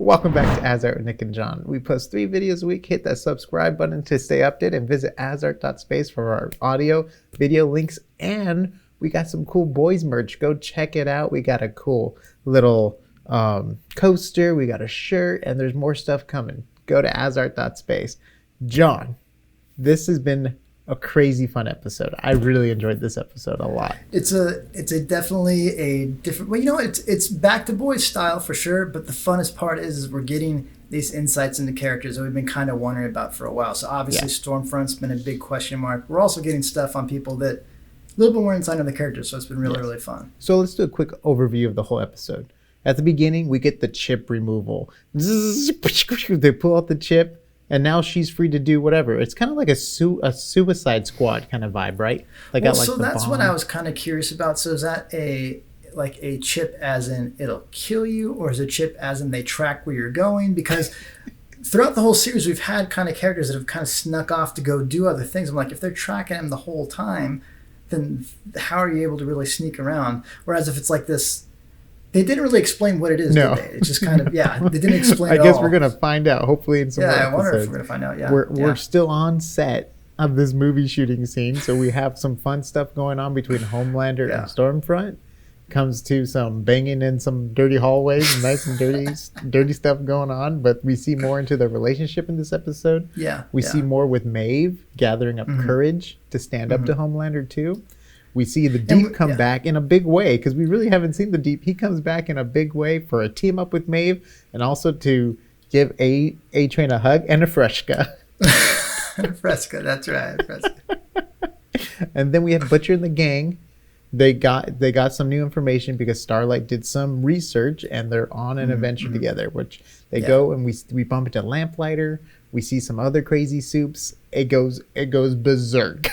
Welcome back to AsArt with Nick and John. We post 3 videos a week. Hit that subscribe button to stay updated and visit asart.space for our audio, video links, and we got some cool boys merch. Go check it out. We got a cool little coaster. We got a shirt, and there's more stuff coming. Go to asart.space. John, this has been a crazy fun episode. I really enjoyed this episode a lot. It's definitely a different. Well, it's back to boys style for sure. But the funnest part is we're getting these insights into characters that we've been kind of wondering about for a while. So obviously, Stormfront's been a big question mark. We're also getting stuff on people that a little bit more insight on the characters. So it's been really fun. So let's do a quick overview of the whole episode. At the beginning, we get the chip removal. They pull out the chip. And now she's free to do whatever. It's kind of like a Suicide Squad kind of vibe, right? So that's what I was kind of curious about. So is that a chip as in it'll kill you, or is it chip as in they track where you're going? Because throughout the whole series, we've had kind of characters that have kind of snuck off to go do other things. I'm like, if they're tracking them the whole time, then how are you able to really sneak around? Whereas if it's like this, they didn't really explain what it is, did they? It's just kind of, they didn't explain it I guess we're going to find out, hopefully, in some more episodes. I wonder if we're going to find out, We're still on set of this movie shooting scene, so we have some fun stuff going on between Homelander and Stormfront. Comes to some banging in some dirty hallways, nice and dirty stuff going on, but we see more into the relationship in this episode. We see more with Maeve gathering up courage to stand up to Homelander, too. We see the Deep come back in a big way, because we really haven't seen the Deep. He comes back in a big way for a team up with Maeve, and also to give A-Train a hug and a Fresca. Fresca, that's right. Fresca. And then we have Butcher and the gang. They got some new information because Starlight did some research, and they're on an adventure together, which they go, and we bump into Lamplighter. We see some other crazy soups. It goes berserk.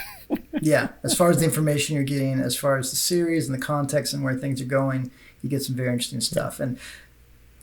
As far as the information you're getting, as far as the series and the context and where things are going, you get some very interesting stuff. And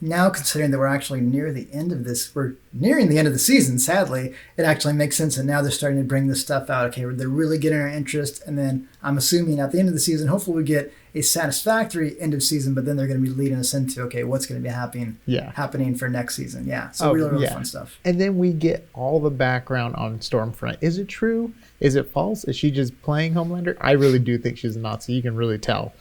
now, considering that we're actually near the end of this, we're nearing the end of the season, sadly, it actually makes sense that now they're starting to bring this stuff out. Okay, they're really getting our interest, and then I'm assuming at the end of the season, hopefully we get a satisfactory end of season, but then they're going to be leading us into, okay, what's going to be happening for next season. So really fun stuff. And then we get all the background on Stormfront. Is it true? Is it false? Is she just playing Homelander? I really do think she's a Nazi. You can really tell.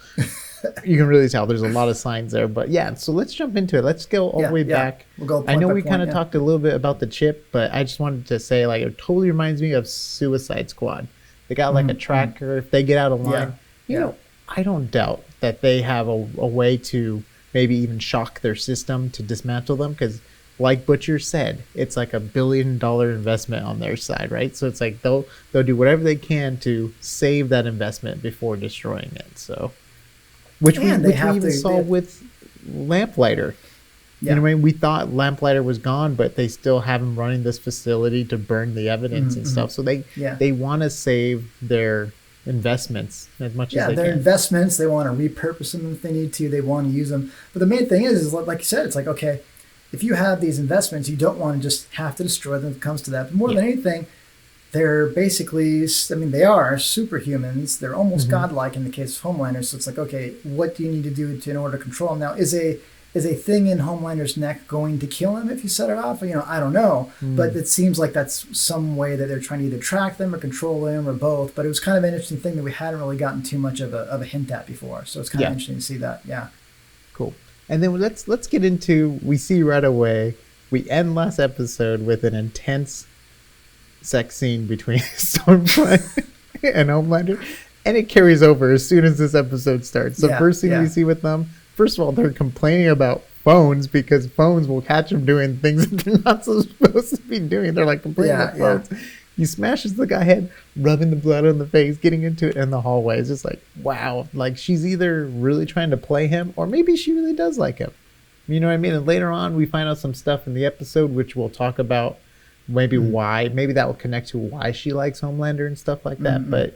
There's a lot of signs there. But so let's jump into it. Let's go all the way back. We'll go I know we kind of talked a little bit about the chip, but I just wanted to say, like, it totally reminds me of Suicide Squad. They got like a tracker. If they get out of line, you know, I don't doubt that they have a way to maybe even shock their system to dismantle them, because like Butcher said, it's like $1 billion investment on their side, right? So it's like they'll do whatever they can to save that investment before destroying it. So, which we even saw with Lamplighter. You know what I mean? We thought Lamplighter was gone, but they still have him running this facility to burn the evidence and stuff. So they want to save their investments as much as they can. Their investments, they want to repurpose them if they need to. They want to use them. But the main thing is like you said, it's like, okay, if you have these investments, you don't want to just have to destroy them if it comes to that. But more than anything, they're basically, they are superhumans. They're almost godlike in the case of Homelander. So it's like, okay, what do you need to do in order to control them? Now, is a thing in Homelander's neck going to kill him if you set it off? I don't know. But it seems like that's some way that they're trying to either track them or control them or both. But it was kind of an interesting thing that we hadn't really gotten too much of a hint at before. So it's kind of interesting to see that. Cool. And then let's get into, we see right away, we end last episode with an intense sex scene between Stormfront and Homelander, and it carries over as soon as this episode starts. The first thing we see with them, first of all, they're complaining about phones because phones will catch them doing things that they're not supposed to be doing. They're like complaining about phones. He smashes the guy head, rubbing the blood on the face, getting into it in the hallway. It's just like, wow. Like, she's either really trying to play him, or maybe she really does like him. You know what I mean? And later on, we find out some stuff in the episode, which we'll talk about maybe why. Maybe that will connect to why she likes Homelander and stuff like that. But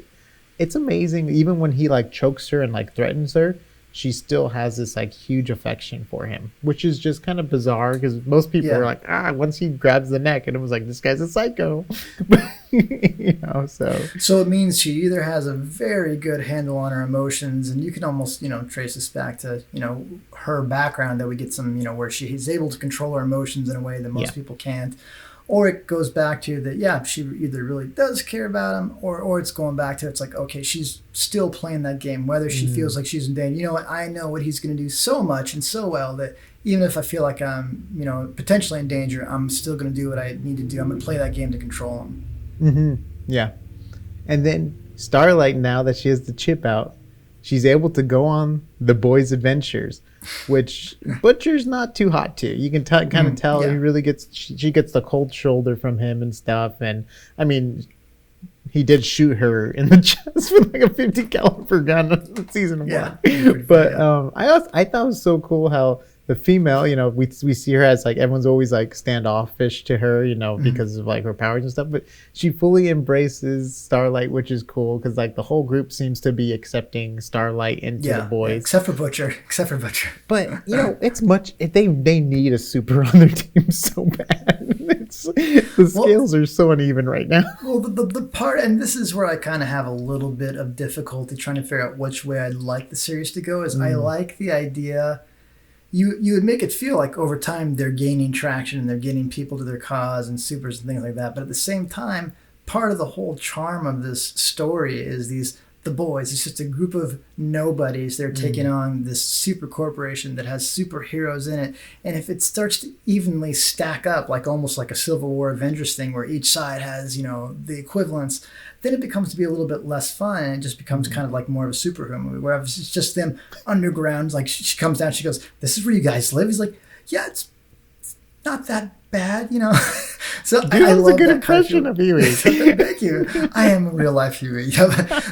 it's amazing. Even when he, like, chokes her and, like, threatens her, she still has this like huge affection for him, which is just kind of bizarre because most people are like, once he grabs the neck, and it was like, this guy's a psycho. So it means she either has a very good handle on her emotions, and you can almost trace this back to her background, that we get some where she is able to control her emotions in a way that most people can't. Or it goes back to that, she either really does care about him, or it's going back to, it's like, okay, she's still playing that game, whether she feels like she's in danger. You know what? I know what he's going to do so much and so well that even if I feel like I'm, potentially in danger, I'm still going to do what I need to do. I'm going to play that game to control him. Mm-hmm. Yeah. And then Starlight, now that she has the chip out, she's able to go on the boys' adventures, which Butcher's not too hot to. You can kind of tell he really gets, she gets the cold shoulder from him and stuff. And I mean, he did shoot her in the chest with like a 50 caliber gun in season 1. But I thought it was so cool how the female, we see her as like, everyone's always like standoffish to her, because of like her powers and stuff, but she fully embraces Starlight, which is cool because like the whole group seems to be accepting Starlight into the boys, except for Butcher. But it's much, they need a super on their team so bad. The scales are so uneven right now. Well, the part, and this is where I kind of have a little bit of difficulty trying to figure out which way I'd like the series to go, is I like the idea. You would make it feel like over time they're gaining traction and they're getting people to their cause and supers and things like that. But at the same time, part of the whole charm of this story is the boys. It's just a group of nobodies. They're taking on this super corporation that has superheroes in it. And if it starts to evenly stack up, like almost like a Civil War Avengers thing where each side has, the equivalents, then it becomes to be a little bit less fun, and it just becomes kind of like more of a superhero movie, where it's just them underground. Like she comes down, she goes, "This is where you guys live." He's like, "Yeah, it's not that bad, So Dude, I love a good impression of Huey. Thank you. I am a real life Huey.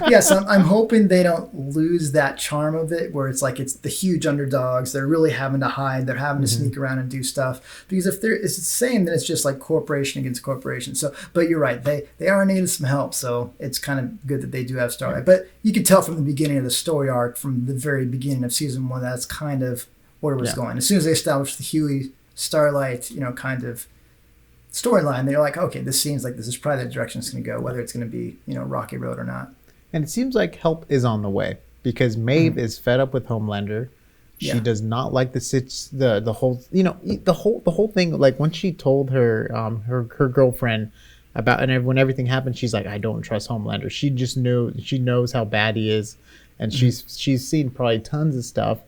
Yes, I'm hoping they don't lose that charm of it, where it's like it's the huge underdogs. They're really having to hide. They're having to sneak around and do stuff. Because if it's the same, then it's just like corporation against corporation. So, but you're right. They are needing some help. So it's kind of good that they do have Starlight. But you can tell from the beginning of the story arc, from the very beginning of season 1, that's kind of where it was going. As soon as they established the Huey Starlight, kind of storyline, they're like, okay, this seems like this is probably the direction it's going to go, whether it's going to be, rocky road or not. And it seems like help is on the way, because Maeve is fed up with Homelander. She does not like the whole, the whole thing. Like when she told her her girlfriend about, and when everything happened, she's like, I don't trust Homelander. She knows how bad he is, and she's seen probably tons of stuff,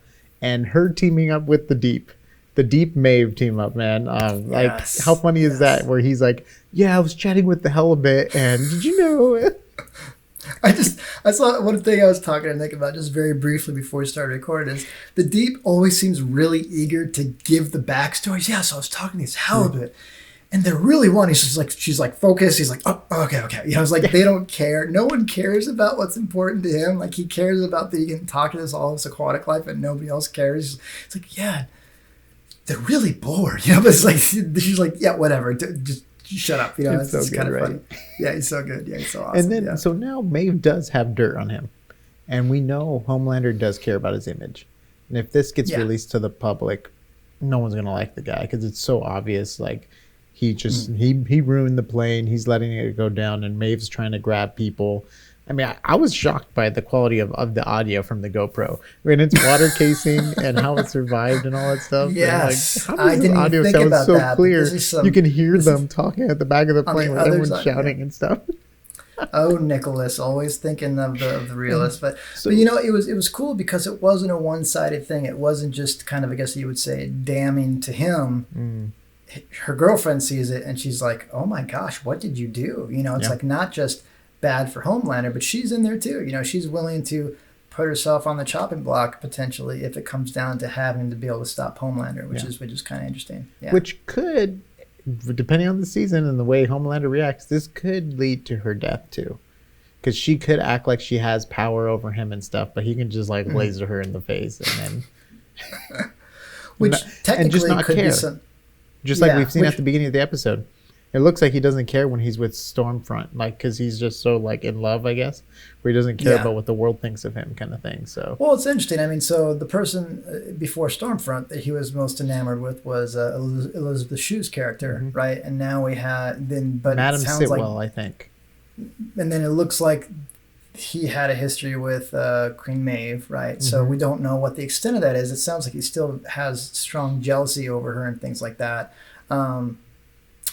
and her teaming up with the Deep Maeve team up, man. How funny is that? Where he's like, "Yeah, I was chatting with the Halibut, and did you know?" I saw one thing I was talking to Nick about just very briefly before we started recording is the Deep always seems really eager to give the backstories. Yeah, so I was talking to this Halibut, and they're really wanting. She's like focused. He's like, oh, okay. It's like they don't care. No one cares about what's important to him. Like he cares about that he can talk to all this aquatic life, and nobody else cares. It's like, yeah. They're really bored, but it's like, she's like, yeah, whatever, just shut up, It's so good, kind of right? funny. Yeah, he's so good. Yeah, he's so awesome. And then, so now Maeve does have dirt on him, and we know Homelander does care about his image. And if this gets released to the public, no one's gonna like the guy because it's so obvious. Like he just he ruined the plane. He's letting it go down, and Maeve's trying to grab people. I mean, I was shocked by the quality of the audio from the GoPro. And its water casing and how it survived and all that stuff. Yes. Like, how does the audio sound so clear? You can hear them talking at the back of the plane with everyone shouting and stuff. Oh, Nicholas, always thinking of the realist. But it was cool because it wasn't a one-sided thing. It wasn't just kind of, I guess you would say, damning to him. Her girlfriend sees it and she's like, oh my gosh, what did you do? It's like not just bad for Homelander, but she's in there too. She's willing to put herself on the chopping block potentially if it comes down to having to be able to stop Homelander, which is kind of interesting. Yeah. Which could, depending on the season and the way Homelander reacts, this could lead to her death too, because she could act like she has power over him and stuff, but he can just like laser her in the face and then which technically and just not could care. be some, just like we've seen at the beginning of the episode. It looks like he doesn't care when he's with Stormfront, like, because he's just so, like, in love, I guess, where he doesn't care about what the world thinks of him, kind of thing. So, well, it's interesting. I mean, so the person before Stormfront that he was most enamored with was Elizabeth Shue's character, right? And now we had but Madam it sounds Sitwell, like, I think. and then it looks like he had a history with Queen Maeve, right? So we don't know what the extent of that is. It sounds like he still has strong jealousy over her and things like that.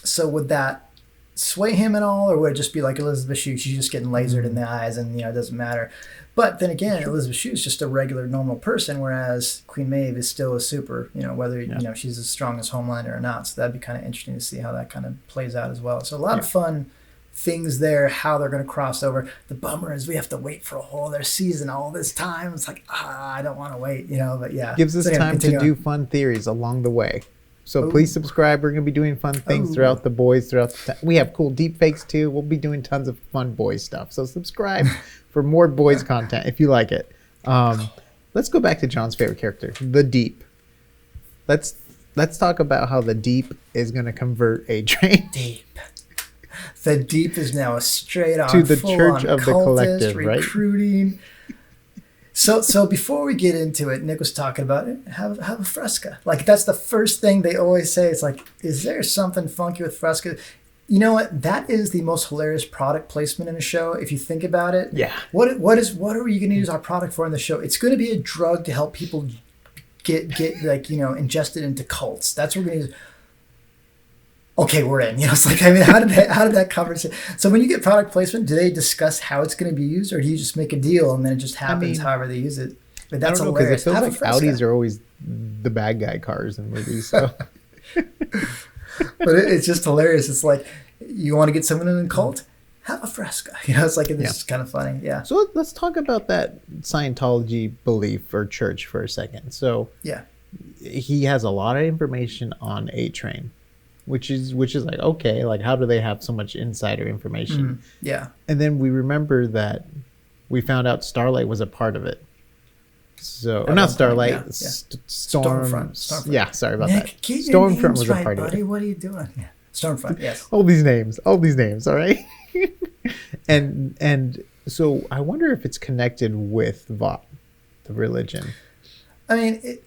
So would that sway him at all, or would it just be like Elizabeth Shue? She's just getting lasered in the eyes, and it doesn't matter. But then again, Elizabeth Shue is just a regular, normal person, whereas Queen Maeve is still a super. Whether she's as strong as Homelander or not. So that'd be kind of interesting to see how that kind of plays out as well. So a lot of fun things there, how they're going to cross over. The bummer is we have to wait for a whole other season all this time. It's like, I don't want to wait, but yeah. Gives us time to do fun theories along the way. So please subscribe. We're going to be doing fun things throughout the boys. We have cool deepfakes too. We'll be doing tons of fun boys stuff. So subscribe for more boys content if you like it. Let's go back to John's favorite character, the Deep. Let's talk about how the Deep is going to convert A-Train. Deep. The Deep is now a straight on to the Church of the Collective, recruiting. So before we get into it, Nick was talking about it. Have a Fresca. Like, that's the first thing they always say. It's like, is there something funky with Fresca? You know what? That is the most hilarious product placement in a show. If you think about it, yeah. What are you going to use our product for in the show? It's going to be a drug to help people get ingested into cults. That's what we're going to use. Okay, we're in. It's like, I mean, how did that conversation? So when you get product placement, do they discuss how it's going to be used, or do you just make a deal and then it just happens however they use it? But that's hilarious. Because it feels like Audis are always the bad guy cars in movies. So. But it's just hilarious. It's like, you want to get someone in a cult? Have a Fresca. It's like, it's kind of funny. Yeah. So let's talk about that Scientology belief or church for a second. So yeah, he has a lot of information on A-Train. Which is like, okay, like, how do they have so much insider information? Yeah. And then we remember that we found out Starlight was a part of it. So, or not Starlight, Stormfront. Yeah, sorry about Nick, that. Keep Stormfront your was right, a part buddy. of it. What are you doing? Yeah. Stormfront, yes. All these names, all right? and so I wonder if it's connected with Vought, the religion. I mean,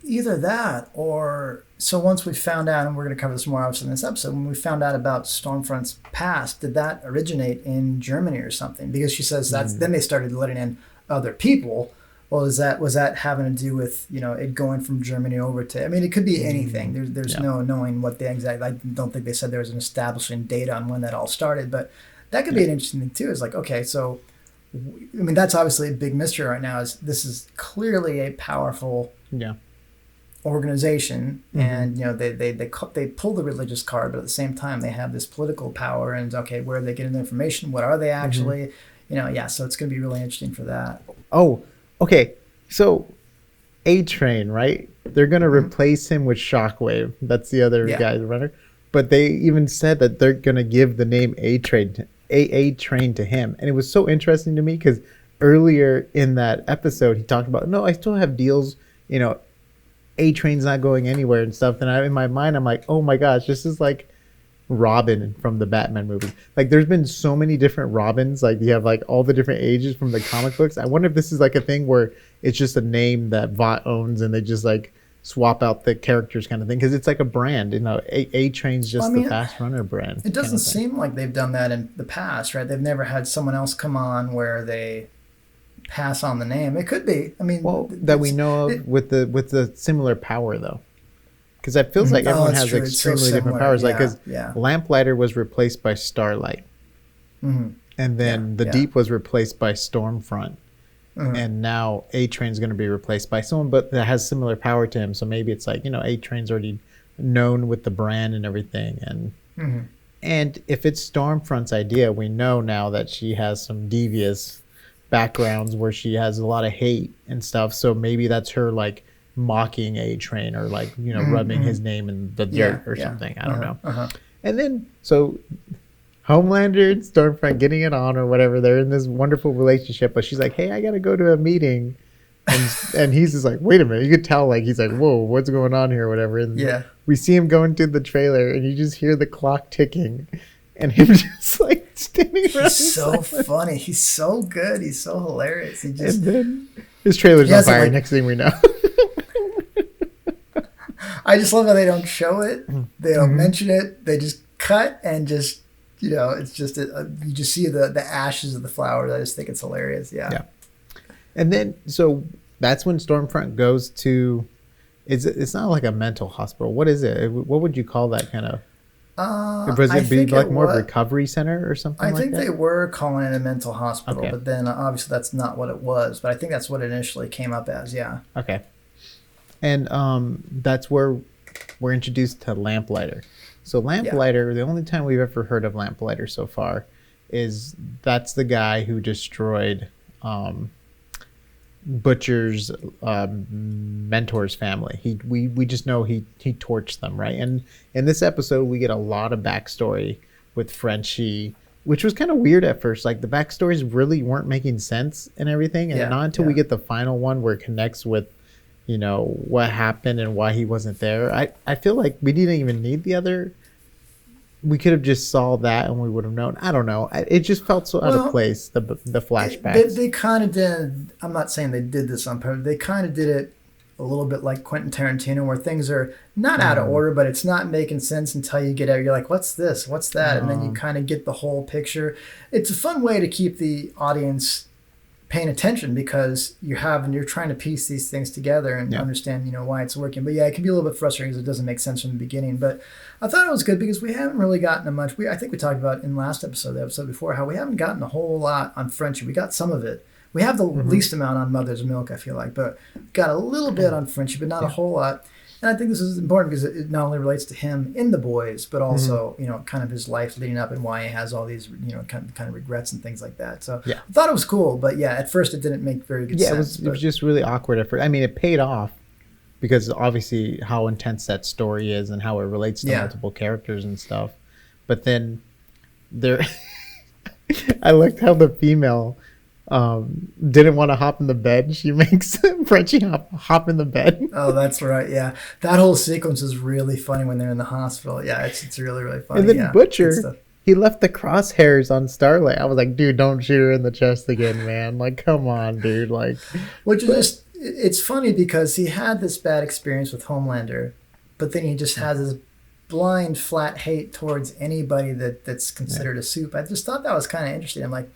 either that or... So once we found out, and we're going to cover this more obviously in this episode, when we found out about Stormfront's past, did that originate in Germany or something? Because she says then they started letting in other people. Well, was that having to do with it going from Germany over to? I mean, it could be anything. There's no knowing what the exact. I don't think they said there was an establishing date on when that all started, but that could be an interesting thing too. Is like, okay, so I mean, that's obviously a big mystery right now. This is clearly a powerful organization, and they pull the religious card, but at the same time they have this political power, and okay, where are they getting the information? What are they actually? So it's going to be really interesting for that. Oh, okay. So A-Train, right? They're going to replace him with Shockwave. That's the other guy, the runner. But they even said that they're going to give the name A-Train to him. And it was so interesting to me because earlier in that episode, he talked about, no, I still have deals, A-Train's not going anywhere and stuff. And in my mind, I'm like, oh my gosh, this is like Robin from the Batman movie. Like, there's been so many different Robins. Like, you have like all the different ages from the comic books. I wonder if this is like a thing where it's just a name that Vought owns and they just like swap out the characters kind of thing. Because it's like a brand, A-Train's just the fast runner brand. It doesn't seem like they've done that in the past, right? They've never had someone else come on where they pass on the name. It could be. I mean, that we know of with the similar power though, because it feels like everyone has extremely different powers. Like, because Lamplighter was replaced by Starlight, and then the Deep was replaced by Stormfront, and now A-Train's going to be replaced by someone, but that has similar power to him. So maybe it's like A-Train's already known with the brand and everything, and if it's Stormfront's idea, we know now that she has some devious backgrounds where she has a lot of hate and stuff, so maybe that's her like mocking A-Train or like rubbing his name in the dirt or something. I don't know. And then so Homelander and Stormfront getting it on or whatever, they're in this wonderful relationship, but she's like, hey, I gotta go to a meeting and he's just like, wait a minute. You could tell like he's like, whoa, what's going on here or whatever. And we see him going through the trailer and you just hear the clock ticking and him just like standing around. He's so funny. He's so good. He's so hilarious. He just, and then his trailer's on fire. Like, next thing we know. I just love how they don't show it. They don't mention it. They just cut and just, it's just, you just see the ashes of the flower. I just think it's hilarious. Yeah. And then, so that's when Stormfront goes to, it's not like a mental hospital. What is it? What would you call that kind of? Was it be like more recovery center or something like that? I think they were calling it a mental hospital, but then obviously that's not what it was. But I think that's what it initially came up as, yeah. Okay. And that's where we're introduced to Lamplighter. So Lamplighter, the only time we've ever heard of Lamplighter so far is that's the guy who destroyed Butcher's mentor's family. We just know he torched them, right? And in this episode, we get a lot of backstory with Frenchie, which was kind of weird at first. Like the backstories really weren't making sense and everything, and not until we get the final one where it connects with, what happened and why he wasn't there. I feel like we didn't even need the other. We could have just saw that and we would have known. I don't know. It just felt so out of place, the flashbacks. They kind of did. I'm not saying they did this on purpose. They kind of did it a little bit like Quentin Tarantino, where things are not out of order, but it's not making sense until you get out. You're like, what's this? What's that? And then you kind of get the whole picture. It's a fun way to keep the audience paying attention because you're trying to piece these things together and understand, why it's working. But it can be a little bit frustrating because it doesn't make sense from the beginning. But I thought it was good because we haven't really gotten much. I think we talked about in last episode, the episode before, how we haven't gotten a whole lot on Frenchie. We got some of it. We have the least amount on Mother's Milk, I feel like, but got a little bit on Frenchie, but not a whole lot. And I think this is important because it not only relates to him in The Boys, but also, kind of his life leading up and why he has all these, kind of regrets and things like that. So I thought it was cool, but at first it didn't make very good sense. It was just really awkward at first. I mean, it paid off because obviously how intense that story is and how it relates to multiple characters and stuff. But then I liked how the female didn't want to hop in the bed. She makes Frenchie hop in the bed. Oh, that's right. Yeah, that whole sequence is really funny when they're in the hospital. Yeah, it's really, really funny. And then Butcher, he left the crosshairs on Starlight. I was like, dude, don't shoot her in the chest again, man. Like, come on, dude. Like, which is just, it's funny because he had this bad experience with Homelander, but then he just has this blind, flat hate towards anybody that's considered a soup. I just thought that was kind of interesting. I'm like,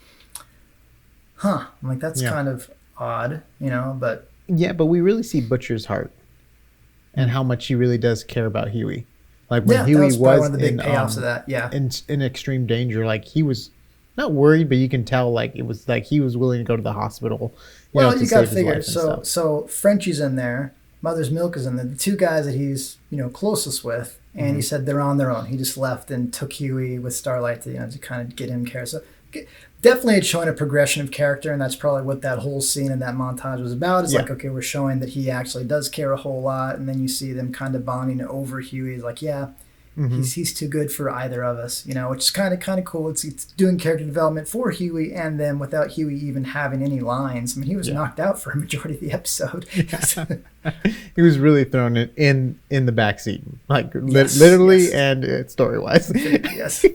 that's kind of odd, but... Yeah, but we really see Butcher's heart and how much he really does care about Huey. Like when Huey was one of the big payoffs of that, in extreme danger, like he was not worried, but you can tell like it was like he was willing to go to the hospital. Well, you got to figure. So Frenchie's in there, Mother's Milk is in there. The two guys that he's closest with, and he said they're on their own. He just left and took Huey with Starlight to kind of get him care. So definitely it's showing a progression of character, and that's probably what that whole scene and that montage was about. It's like, okay, we're showing that he actually does care a whole lot, and then you see them kind of bonding over Huey. He's like, he's too good for either of us, which is kind of cool. It's doing character development for Huey, and then without Huey even having any lines. I mean, he was knocked out for a majority of the episode. He was really thrown in the backseat, like literally and story-wise. Yes.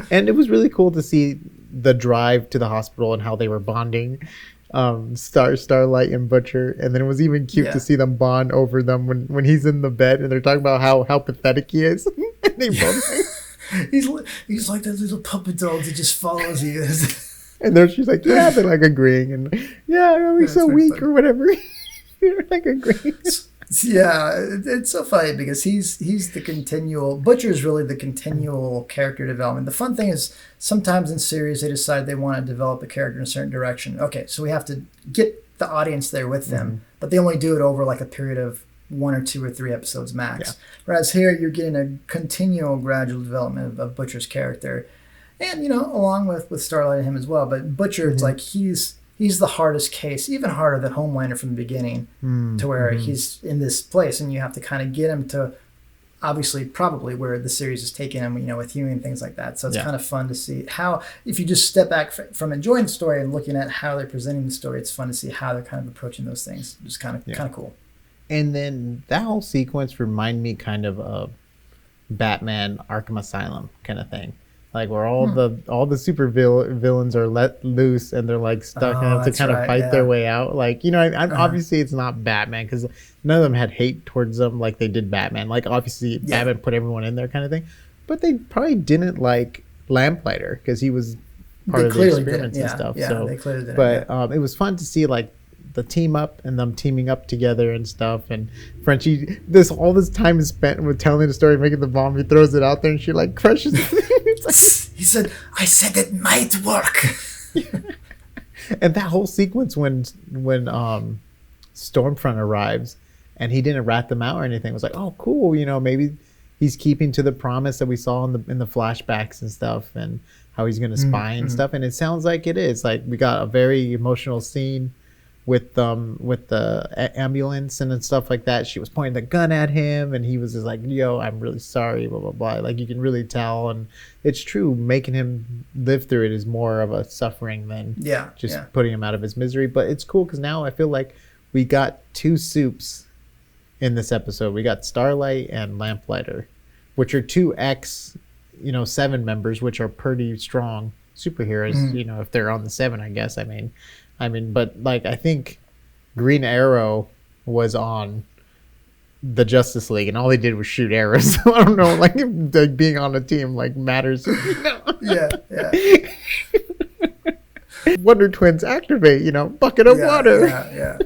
And it was really cool to see the drive to the hospital and how they were bonding, Starlight and Butcher. And then it was even cute to see them bond over them when he's in the bed and they're talking about how pathetic he is. And they both he's like that little puppet dog that just follows you. And then she's like, they're like agreeing and we're so weak funny. Or whatever. They're like agreeing. Yeah, it's so funny because he's the continual... Butcher is really the continual character development. The fun thing is sometimes in series they decide they want to develop a character in a certain direction. Okay, so we have to get the audience there with them, but they only do it over like a period of 1 or 2 or 3 episodes max. Yeah. Whereas here you're getting a continual gradual development of Butcher's character. And, along with Starlight and him as well. But Butcher, it's like he's the hardest case, even harder than Homelander from the beginning, to where he's in this place and you have to kind of get him to obviously probably where the series is taking them, with Huey and things like that. So it's Yeah. kind of fun to see how, if you just step back from enjoying the story and looking at how they're presenting the story, it's fun to see how they're kind of approaching those things. Just kind of cool. And then that whole sequence reminded me kind of Batman Arkham Asylum kind of thing. Like where all the super villains are let loose and they're like stuck and have to kind of fight their way out. Like, obviously it's not Batman because none of them had hate towards them like they did Batman. Like obviously Batman put everyone in there kind of thing. But they probably didn't like Lamplighter because he was part of the experiments and stuff. Yeah, so, they clearly didn't. But it was fun to see like the team up and them teaming up together and stuff. And Frenchie, all this time is spent with telling the story, making the bomb. He throws it out there and she like crushes it. He said, "I said it might work." And that whole sequence when Stormfront arrives and he didn't rat them out or anything, it was like, oh cool, maybe he's keeping to the promise that we saw in the flashbacks and stuff, and how he's going to spy and stuff. And it sounds like it is. Like we got a very emotional scene with the ambulance and stuff like that. She was pointing the gun at him and he was just like, yo, I'm really sorry, blah blah blah. Like you can really tell, and it's true, making him live through it is more of a suffering than putting him out of his misery. But it's cool because now I feel like we got two soups in this episode. We got Starlight and Lamplighter, which are two X7 members, which are pretty strong superheroes, if they're on the 7, I guess. I mean, but like I think Green Arrow was on the Justice League, and all they did was shoot arrows. So I don't know, like being on a team like matters. Yeah. Wonder Twins activate, bucket of water. Yeah.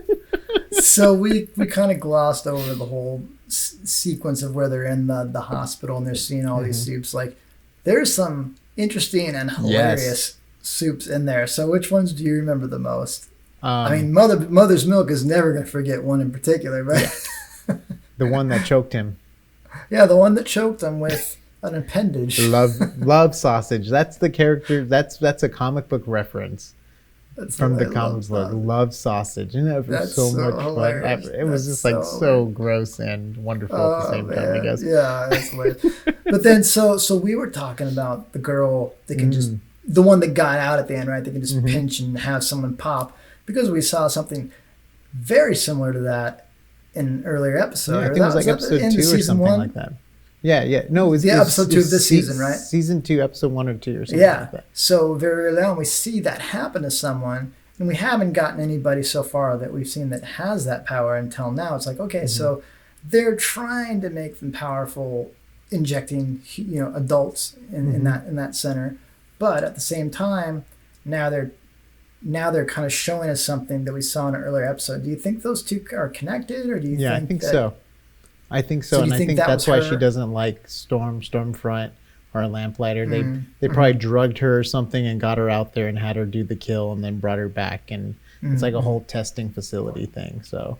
So we kind of glossed over the whole sequence of where they're in the hospital and they're seeing all these soups. Like there's some interesting and hilarious soups in there. So which ones do you remember the most? I mean, Mother's Milk is never going to forget one in particular, right? The one that choked him. Yeah, the one that choked him with an appendage. Love sausage. That's the character. That's a comic book reference. From the comics book, Love Sausage. It was so much hilarious. fun. It was just like so gross and wonderful at the same time, I guess. Yeah, that's hilarious. But then, so we were talking about the girl that can just, the one that got out at the end, right? They can just pinch and have someone pop, because we saw something very similar to that in an earlier episode. Yeah, I think it was like episode 2 or something like that. Yeah. No, it was episode 2 of this season, right? Season 2, episode 1 or 2 or something like that. So very early on, we see that happen to someone, and we haven't gotten anybody so far that we've seen that has that power until now. It's like, okay, so they're trying to make them powerful, injecting adults in that center, but at the same time, now they're kind of showing us something that we saw in an earlier episode. Do you think those two are connected, or do you think? Yeah, I think so. I think so, and I think that's why she doesn't like Stormfront or Lamplighter. They probably drugged her or something and got her out there and had her do the kill and then brought her back, and it's like a whole testing facility thing. So,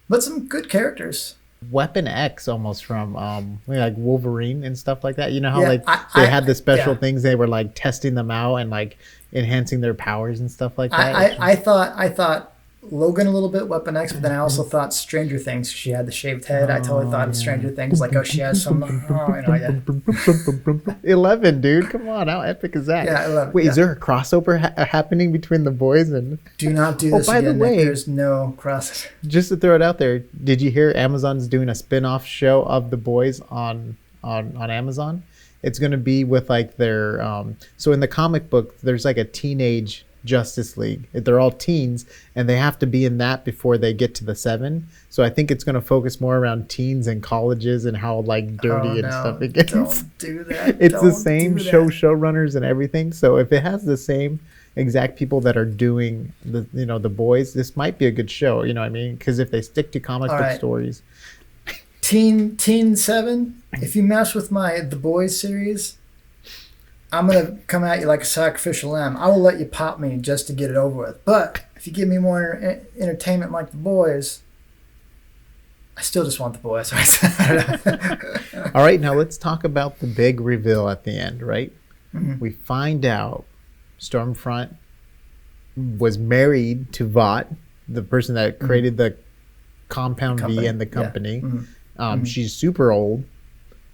but some good characters. Weapon X, almost from like Wolverine and stuff like that. You know how they had the special things, they were like testing them out and like enhancing their powers and stuff like that. I thought Logan a little bit, Weapon X, but then I also thought Stranger Things. She had the shaved head. I totally thought of Stranger Things, like, she has some. 11, dude, come on, how epic is that? Yeah, 11. Wait, is there a crossover happening between the boys? And do not do this. By again, the way, Nick, there's no crossover. Just to throw it out there, did you hear Amazon's doing a spin-off show of the boys on Amazon? It's going to be with like their so in the comic book, there's like a teenage Justice League. They're all teens and they have to be in that before they get to the 7. So I think it's going to focus more around teens and colleges and how like dirty and stuff it gets. Don't do that. It's the same showrunners and everything. So if it has the same exact people that are doing the boys, this might be a good show. You know what I mean? Because if they stick to comic book stories. Teen 7, if you mess with The Boys series, I'm going to come at you like a sacrificial lamb. I will let you pop me just to get it over with. But if you give me more entertainment like The Boys, I still just want The Boys. All right, now let's talk about the big reveal at the end, right? We find out Stormfront was married to Vought, the person that created the Compound V and the company. She's super old.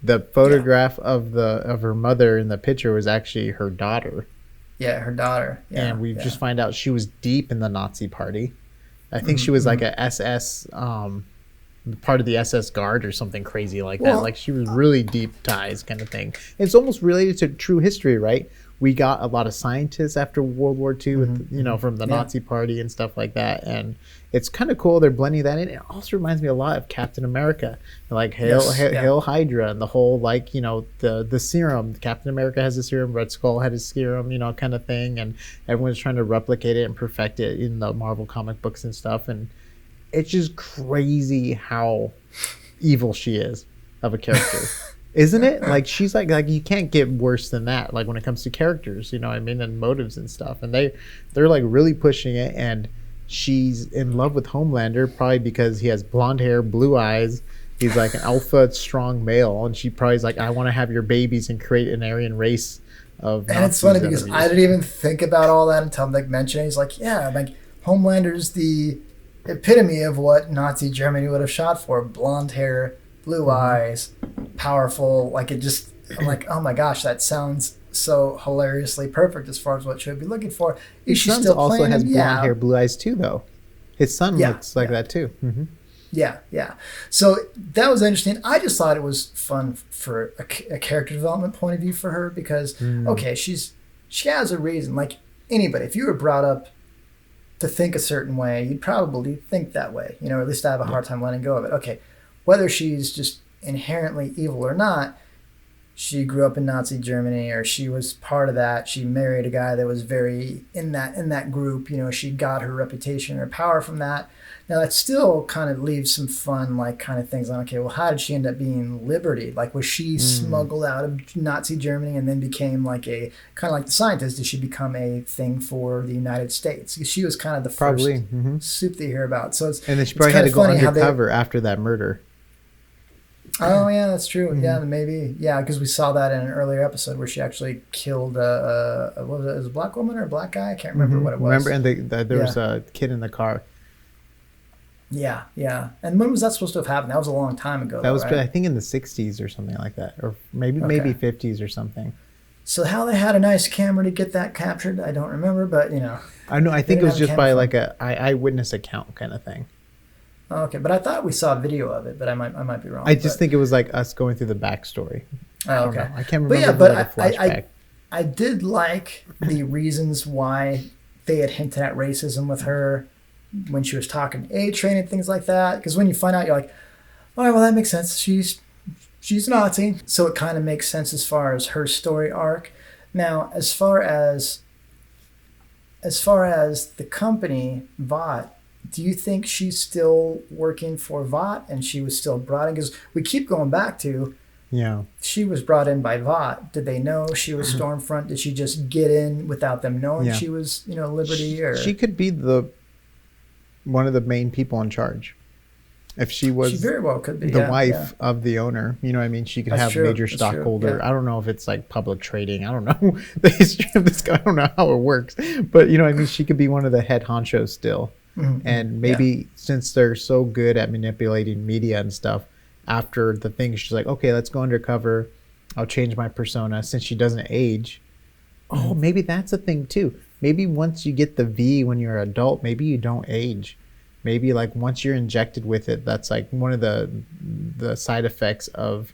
The photograph of her mother in the picture was actually her daughter. Yeah, her daughter. Yeah, and we just find out she was deep in the Nazi party. I think she was like a SS, part of the SS Guard or something crazy like that. Like she was really deep ties kind of thing. It's almost related to true history, right? We got a lot of scientists after World War II, with, from the Nazi party and stuff like that. And it's kind of cool. They're blending that in. It also reminds me a lot of Captain America, like Hail Hydra, and the whole, like, the serum. Captain America has a serum, Red Skull had his serum, kind of thing. And everyone's trying to replicate it and perfect it in the Marvel comic books and stuff. And it's just crazy how evil she is of a character. Isn't it? Like, she's like you can't get worse than that, like when it comes to characters, and motives and stuff. And they're like really pushing it, and she's in love with Homelander probably because he has blonde hair, blue eyes. He's like an alpha strong male, and she probably's like, I want to have your babies and create an Aryan race of And it's funny because I didn't even think about all that until Nick mentioned it. He's like, yeah, like Homelander's the epitome of what Nazi Germany would have shot for. Blonde hair, blue eyes, powerful. Like, I'm like, oh my gosh, that sounds so hilariously perfect as far as what she'd be looking for. His son also has blonde hair, blue eyes too, though. His son looks like that too. Yeah. So that was interesting. I just thought it was fun for a character development point of view for her because, okay, she has a reason. Like anybody, if you were brought up to think a certain way, you'd probably think that way, or at least I have a hard time letting go of it. Okay, whether she's just inherently evil or not, she grew up in Nazi Germany, or she was part of that. She married a guy that was very in that group. She got her reputation or power from that. Now that still kind of leaves some fun, like, kind of things on, okay, well, how did she end up being Liberty? Like, was she smuggled out of Nazi Germany and then became like a kind of like the scientist? Did she become a thing for the United States? She was kind of the first soup that you hear about. So and then she probably had to go undercover after that murder. Oh yeah, that's true. Yeah, maybe. Yeah, because we saw that in an earlier episode where she actually killed what was it? Was it a black woman or a black guy? I can't remember what it was. And there was a kid in the car. Yeah. And when was that supposed to have happened? That was a long time ago. That was, right? I think, in the 60s or something like that, or maybe 50s or something. So how they had a nice camera to get that captured, I don't remember, but I know. I think it was just by like a eyewitness account kind of thing. Okay, but I thought we saw a video of it, but I might be wrong. I just think it was like us going through the backstory. Oh, okay. I can't remember. I did like the reasons why they had hinted at racism with her when she was talking A-Train and things like that. Because when you find out, you're like, all right, well, that makes sense. She's Nazi, so it kind of makes sense as far as her story arc. Now, as far as the company VOT, do you think she's still working for VOT and she was still brought in? Because we keep going back to, she was brought in by VOT. Did they know she was Stormfront? Did she just get in without them knowing she was, Liberty? Or she could be one of the main people in charge. If she was, she very well could be the wife of the owner. You know what I mean? She could have major stockholder. Yeah. I don't know if it's like public trading. I don't know the history of this guy. I don't know how it works. But you know what I mean? She could be one of the head honchos still. And maybe since they're so good at manipulating media and stuff, after the thing, she's like, okay, let's go undercover. I'll change my persona since she doesn't age. Oh, maybe that's a thing too. Maybe once you get the V when you're an adult, maybe you don't age. Maybe like once you're injected with it, that's like one of the side effects of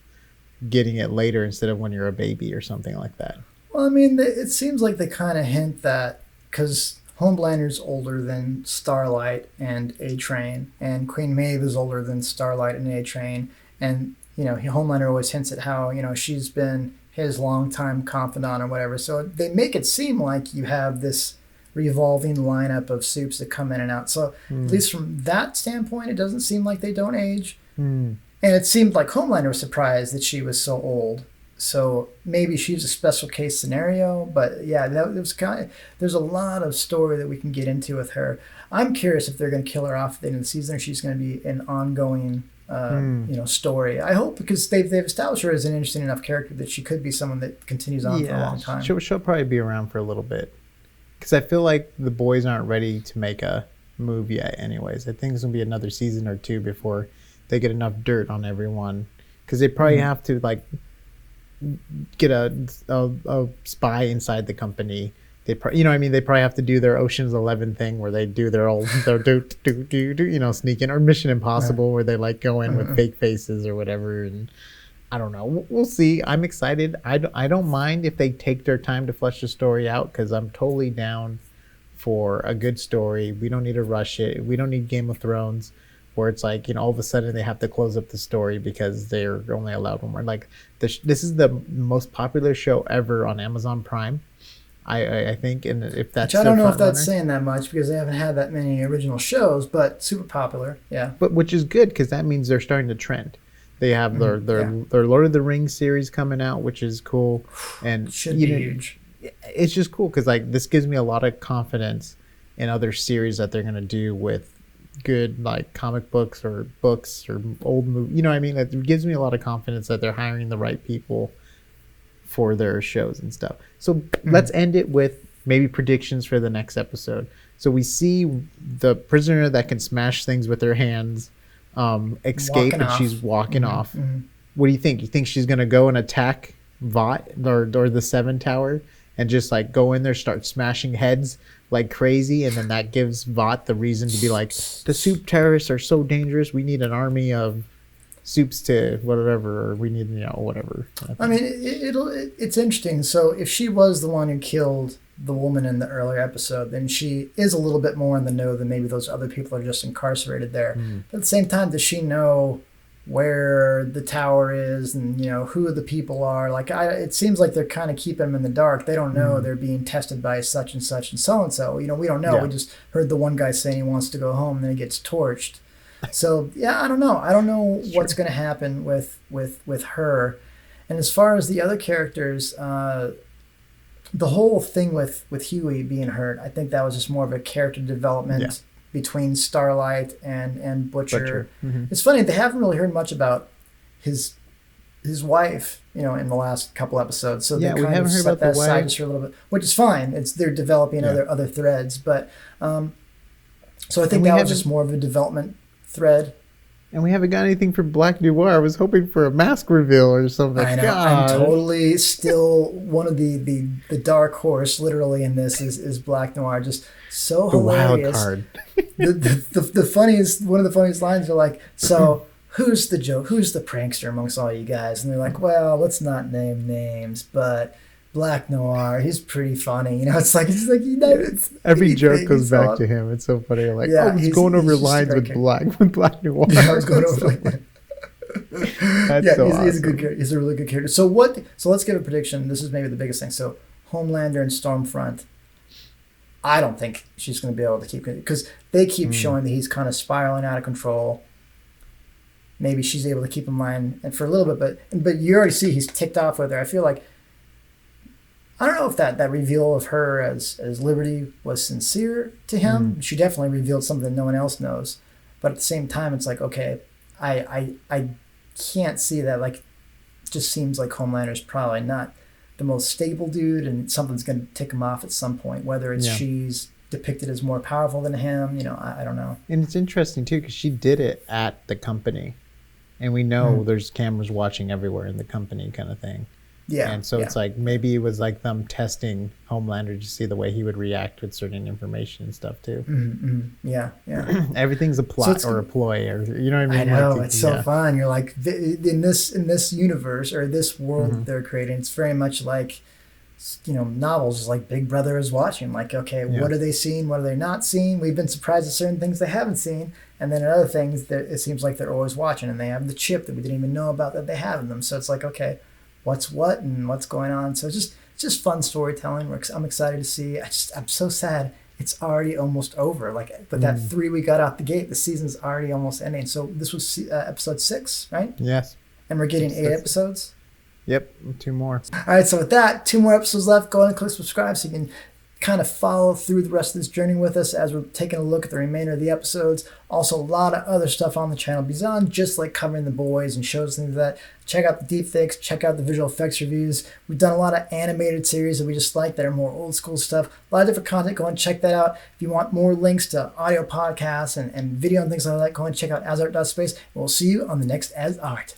getting it later instead of when you're a baby or something like that. Well, I mean, it seems like they kind of hint that because Homelander's older than Starlight and A-Train, and Queen Maeve is older than Starlight and A-Train, and Homelander always hints at how she's been his longtime confidant or whatever. So they make it seem like you have this revolving lineup of soups that come in and out. So at least from that standpoint, it doesn't seem like they don't age. And it seemed like Homelander was surprised that she was so old. So maybe she's a special case scenario, but yeah, that was there's a lot of story that we can get into with her. I'm curious if they're going to kill her off at the end of the season, or she's going to be an ongoing, story. I hope, because they've established her as an interesting enough character that she could be someone that continues on for a long time. She'll probably be around for a little bit, because I feel like the boys aren't ready to make a move yet. Anyways, I think it's going to be another season or two before they get enough dirt on everyone, because they probably have to like get a spy inside the company. They you know what I mean, they probably have to do their Ocean's 11 thing where they do their sneak in, or Mission Impossible where they like go in with fake faces or whatever. And I don't know, we'll see. I'm excited. I don't mind if they take their time to flesh the story out, because I'm totally down for a good story. We don't need to rush it. We don't need Game of Thrones where it's like, all of a sudden they have to close up the story because they're only allowed one more. Like this is the most popular show ever on Amazon Prime, I think. And if that's, which I don't know if that's saying that much, because they haven't had that many original shows, but super popular. Yeah. But which is good, because that means they're starting to trend. They have their Lord of the Rings series coming out, which is cool. And should be huge. It's just cool because like this gives me a lot of confidence in other series that they're gonna do with good like comic books or old movies. You know what I mean? It gives me a lot of confidence that they're hiring the right people for their shows and stuff. So let's end it with maybe predictions for the next episode. So we see the prisoner that can smash things with her hands escape, and she's walking off. What do you think? You think she's gonna go and attack Vought or the Seven Tower and just like go in there, start smashing heads like crazy, and then that gives Vought the reason to be like, the soup terrorists are so dangerous, we need an army of soups to whatever, or we need whatever. I mean, it's interesting. So if she was the one who killed the woman in the earlier episode, then she is a little bit more in the know than maybe those other people are just incarcerated there. But at the same time, does she know where the tower is and who the people are? Like, it seems like they're kind of keeping them in the dark. They don't know they're being tested by such and such and so and so. We don't know. We just heard the one guy saying he wants to go home, and then he gets torched. So yeah, I don't know what's going to happen with her. And as far as the other characters, the whole thing with Huey being hurt, I think that was just more of a character development between Starlight and Butcher. It's funny, they haven't really heard much about his wife, in the last couple episodes. So they kind of set that aside just for a little bit, which is fine. They're developing other threads, but so I think that was just more of a development thread. And we haven't got anything for Black Noir. I was hoping for a mask reveal or something. I know. God. I'm totally still one of the dark horse literally in this is Black Noir. Just so hilarious. Wild card. the funniest, one of the funniest lines are like, so who's the joke? Who's the prankster amongst all you guys? And they're like, well, let's not name names, but Black Noir, he's pretty funny. It's like every joke goes back to him. It's so funny. Like, he's going over lines with Black Noir. Yeah, I was going over like that. Awesome. He's a good character. He's a really good character. So let's give a prediction. This is maybe the biggest thing. So Homelander and Stormfront, I don't think she's going to be able to keep it, because they keep showing that he's kind of spiraling out of control. Maybe she's able to keep him in line and for a little bit, but you already see he's ticked off with her. I feel like, I don't know if that reveal of her as Liberty was sincere to him. She definitely revealed something that no one else knows. But at the same time, it's like, okay, I can't see that. Like, just seems like Homelander's probably not the most stable dude, and something's going to tick him off at some point, whether it's she's depicted as more powerful than him. I don't know. And it's interesting, too, because she did it at the company. And we know there's cameras watching everywhere in the company kind of thing. Yeah. And so it's like, maybe it was like them testing Homelander to see the way he would react with certain information and stuff too. Yeah. Everything's a plot or a ploy, or you know what I mean? I know, like, it's so fun. You're like, in this universe or this world that they're creating, it's very much like, novels, just like Big Brother is watching. Like, okay, what are they seeing? What are they not seeing? We've been surprised at certain things they haven't seen. And then at other things, it seems like they're always watching, and they have the chip that we didn't even know about that they have in them. So it's like, okay, what's what and what's going on. So it's just fun storytelling. I'm excited to see. I'm so sad it's already almost over. Like, but that 3 we got out the gate, the season's already almost ending. So this was episode 6, right? Yes. And we're getting 8 episodes. Yep, 2 more. All right, so with that, 2 more episodes left. Go ahead and click subscribe so you can kind of follow through the rest of this journey with us as we're taking a look at the remainder of the episodes. Also, a lot of other stuff on the channel beyond just like covering the boys and shows, things like that. Check out the deepfakes, check out the visual effects reviews. We've done a lot of animated series that we just like that are more old school stuff. A lot of different content. Go and check that out. If you want more links to audio podcasts and video and things like that, go and check out asart.space. We'll see you on the next AsArt.